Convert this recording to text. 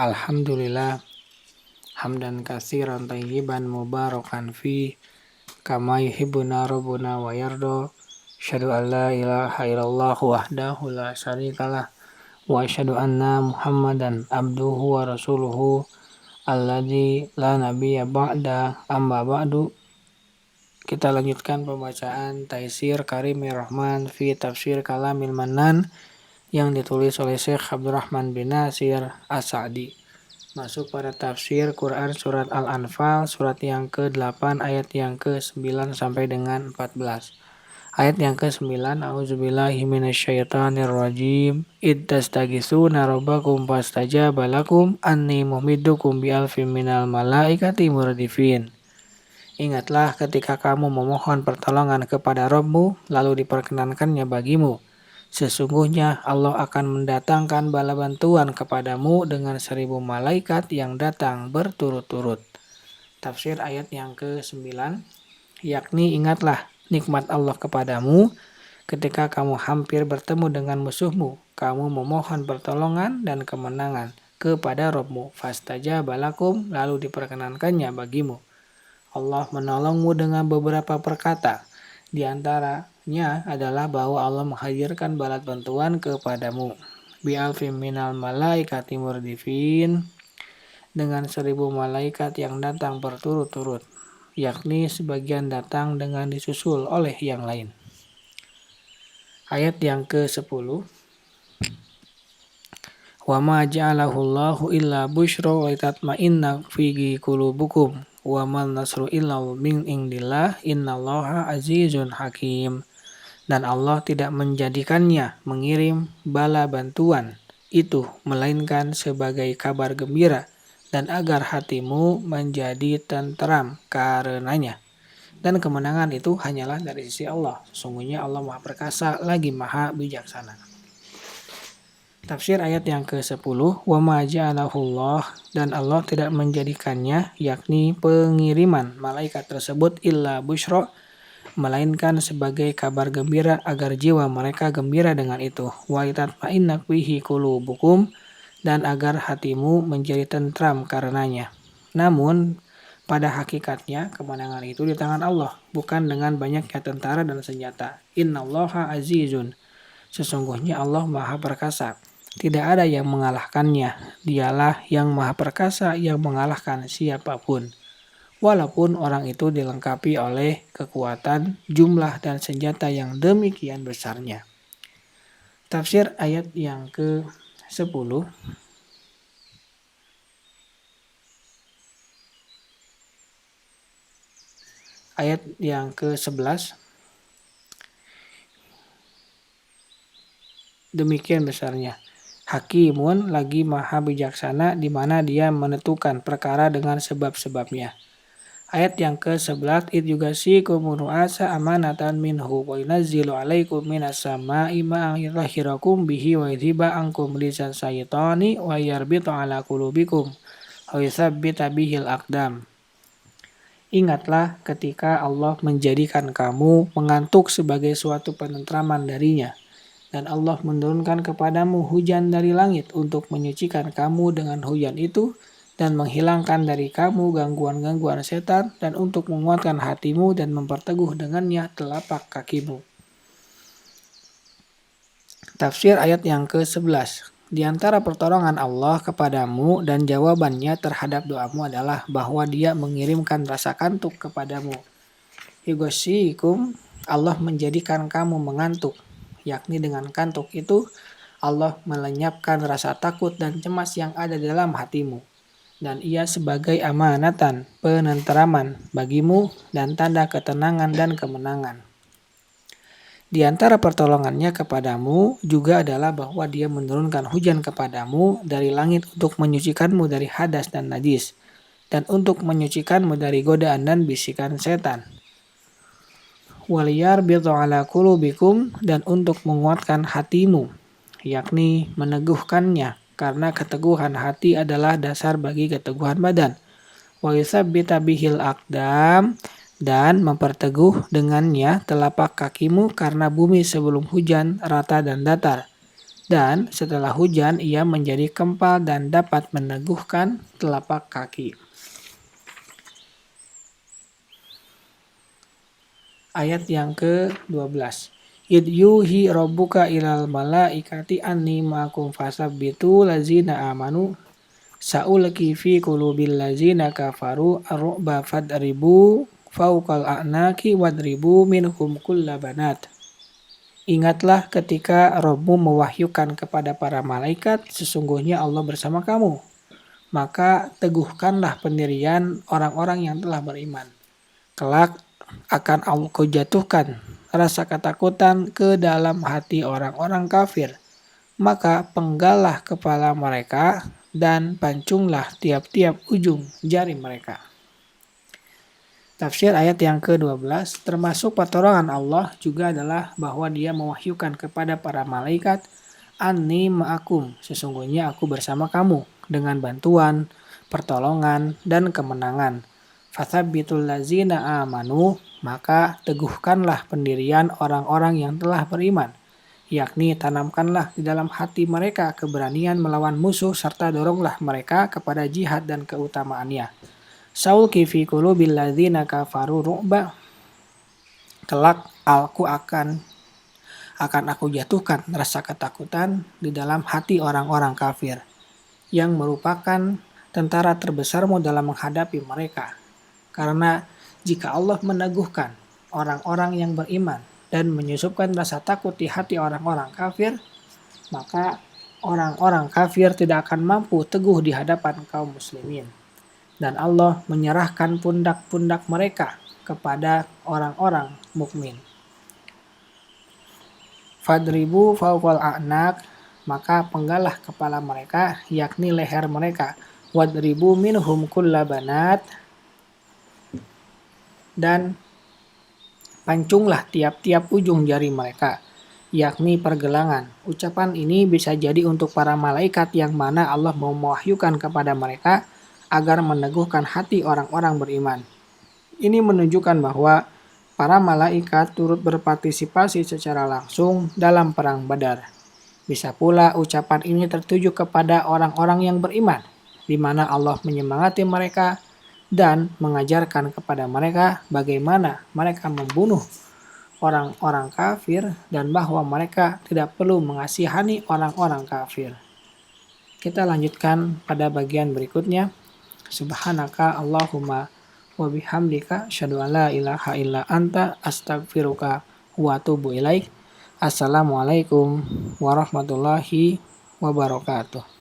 Alhamdulillah hamdan katsiran thayyiban mubarakan fi kama yuhibbuna rabbuna wa yarda. Asyhadu an la ilaha illallah wahdahu la syarikalah wa asyhadu anna Muhammadan abduhu wa rasuluhu alladzi la nabiyya ba'da. Amma ba'du. Kita lanjutkan pembacaan Taisir Karimir Rahman fi Tafsir Kalamil Mannan yang ditulis oleh Syekh Abdurrahman bin Nasir As-Sa'di. Masuk pada tafsir Quran surat Al-Anfal surat yang ke-8 ayat yang ke-9 sampai dengan 14. Ayat yang ke-9, A'udzubillahi minasyaitonirrajim. Idtastaghitsuna rabbakum fastajaba lakum anni mumiddukum bi'alfin minal malaikati murdifin. Ingatlah ketika kamu memohon pertolongan kepada Rabb-Mu, lalu diperkenankannya bagimu. Sesungguhnya Allah akan mendatangkan bala bantuan kepadamu dengan 1000 malaikat yang datang berturut-turut. Tafsir ayat yang ke-9, yakni ingatlah nikmat Allah kepadamu ketika kamu hampir bertemu dengan musuhmu. Kamu memohon pertolongan dan kemenangan kepada Rabb-Mu. Fastajaba lakum, lalu diperkenankannya bagimu. Allah menolongmu dengan beberapa perkata. Di antaranya adalah bahwa Allah menghadirkan bala bantuan kepadamu. Bi'alfin minal malaikati murdifin, dengan 1000 malaikat yang datang berturut-turut, yakni sebagian datang dengan disusul oleh yang lain. Ayat yang ke-10. Wa ma ja'alahu Allahu illa busyra wa tatma'inna fihi qulubukum. Wa man nasru illa min indillah innallaha azizun hakim. Dan Allah tidak menjadikannya mengirim bala bantuan itu melainkan sebagai kabar gembira dan agar hatimu menjadi tenteram karenanya. Dan kemenangan itu hanyalah dari sisi Allah. Sesungguhnya Allah Maha Perkasa lagi Maha Bijaksana. Tafsir ayat yang ke-10, wa ma ja'alahullah, dan Allah tidak menjadikannya, yakni pengiriman malaikat tersebut, illa busyra, melainkan sebagai kabar gembira agar jiwa mereka gembira dengan itu. Wa tatma'inna bihi qulubukum, dan agar hatimu menjadi tentram karenanya. Namun pada hakikatnya kemenangan itu di tangan Allah, bukan dengan banyaknya tentara dan senjata. Innallaha azizun, sesungguhnya Allah Maha Perkasa. Tidak ada yang mengalahkannya. Dialah yang Maha Perkasa yang mengalahkan siapapun. Walaupun orang itu dilengkapi oleh kekuatan, jumlah, dan senjata yang demikian besarnya. Tafsir ayat yang ke-10. Ayat yang ke-11. Demikian besarnya. Hakimun, lagi Maha Bijaksana, di mana Dia menentukan perkara dengan sebab-sebabnya. Ayat yang ke-11, id yugasikum nu'asa amanatan minhu wa yunazzilu alaikum minas sama'i ma'an yutahhirakum bihi wa yudhiba ankum rizan syaitani wa yarbita ala qulubikum wa yuthabbita bihil aqdam. Ingatlah ketika Allah menjadikan kamu mengantuk sebagai suatu penentraman darinya. Dan Allah menurunkan kepadamu hujan dari langit untuk menyucikan kamu dengan hujan itu dan menghilangkan dari kamu gangguan-gangguan setan dan untuk menguatkan hatimu dan memperteguh dengannya telapak kakimu. Tafsir ayat yang ke-11. Di antara pertolongan Allah kepadamu dan jawabannya terhadap doamu adalah bahwa Dia mengirimkan rasa kantuk kepadamu. Yugasikum, Allah menjadikan kamu mengantuk. Yakni dengan kantuk itu Allah melenyapkan rasa takut dan cemas yang ada dalam hatimu. Dan Ia sebagai amanatan, penenteraman bagimu dan tanda ketenangan dan kemenangan. Di antara pertolongannya kepadamu juga adalah bahwa Dia menurunkan hujan kepadamu dari langit untuk menyucikanmu dari hadas dan najis, dan untuk menyucikanmu dari godaan dan bisikan setan. Waliyarbita ala qulubikum, dan untuk menguatkan hatimu, yakni meneguhkannya, karena keteguhan hati adalah dasar bagi keteguhan badan. Wa yutsabbita bihil aqdam, dan memperteguh dengannya telapak kakimu karena bumi sebelum hujan rata dan datar. Dan setelah hujan ia menjadi kempal dan dapat meneguhkan telapak kaki. Ayat yang ke-12. Id yuhi rabbuka ilal malaikati anni ma'akum fasabbitu lazina amanu sa'ulqi fi qulubil lazina kafaru ar-ru'ba fadribu fawqal a'naqi wadribu minhum kullabanat. Ingatlah ketika Rabbmu mewahyukan kepada para malaikat, sesungguhnya Allah bersama kamu. Maka teguhkanlah pendirian orang-orang yang telah beriman. Kelak akan aku jatuhkan rasa ketakutan ke dalam hati orang-orang kafir. Maka penggallah kepala mereka dan pancunglah tiap-tiap ujung jari mereka. Tafsir ayat yang ke-12, termasuk pertolongan Allah juga adalah bahwa Dia mewahyukan kepada para malaikat, Anni ma'akum, sesungguhnya aku bersama kamu, dengan bantuan, pertolongan, dan kemenangan. Fathabbitul lazina amanu, maka teguhkanlah pendirian orang-orang yang telah beriman, yakni tanamkanlah di dalam hati mereka keberanian melawan musuh serta doronglah mereka kepada jihad dan keutamaannya. Saulqi fi qulubil ladzina kafaru ru'ba, kelak aku akan aku jatuhkan rasa ketakutan di dalam hati orang-orang kafir yang merupakan tentara terbesarmu dalam menghadapi mereka. Karena jika Allah meneguhkan orang-orang yang beriman dan menyusupkan rasa takut di hati orang-orang kafir, maka orang-orang kafir tidak akan mampu teguh di hadapan kaum muslimin. Dan Allah menyerahkan pundak-pundak mereka kepada orang-orang mukmin. Fadribu fawqal a'naq, maka penggalah kepala mereka, yakni leher mereka. Wadribu minhum kullabanat, dan pancunglah tiap-tiap ujung jari mereka, yakni pergelangan. Ucapan ini bisa jadi untuk para malaikat yang mana Allah mau mewahyukan kepada mereka agar meneguhkan hati orang-orang beriman. Ini menunjukkan bahwa para malaikat turut berpartisipasi secara langsung dalam perang Badar. Bisa pula ucapan ini tertuju kepada orang-orang yang beriman, di mana Allah menyemangati mereka dan mengajarkan kepada mereka bagaimana mereka membunuh orang-orang kafir dan bahwa mereka tidak perlu mengasihani orang-orang kafir. Kita lanjutkan pada bagian berikutnya. Subhanaka Allahumma wa bihamdika asyhadu an la ilaha illa anta astaghfiruka wa atubu ilaik. Assalamualaikum warahmatullahi wabarakatuh.